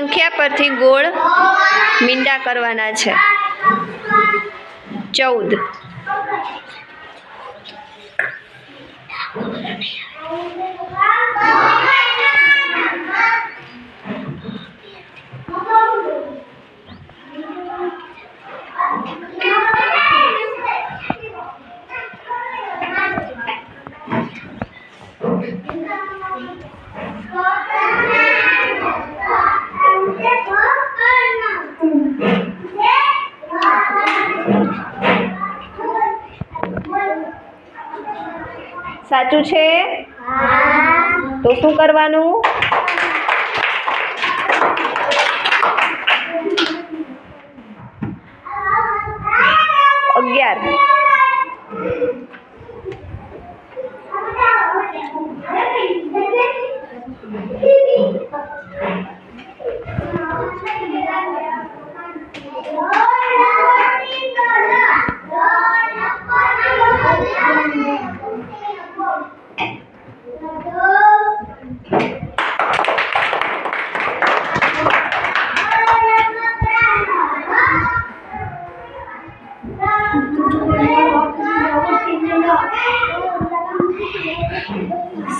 સંખ્યા પરથી ગોળ મીંડા કરવાના છે. 14. સાચું છે? તો શું કરવાનું? અગિયાર.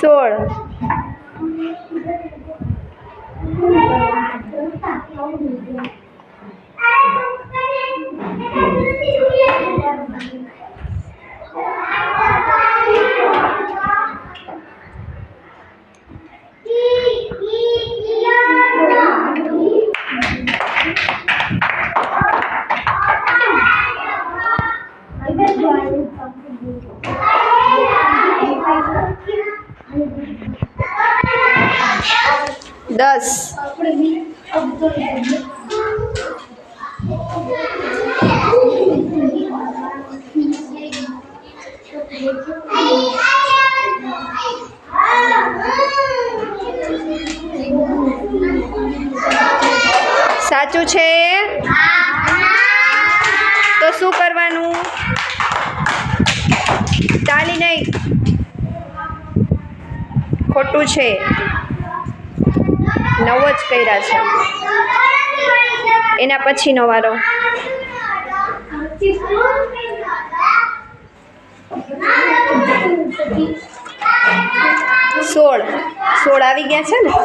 સોળ. દસ. સાચું છે? તો શું કરવાનું? તાલી નહીં, ખોટું છે. 9 જ કર્યા છે. એના પછીનો વારો. 16 આવી ગયા છે ને. 8.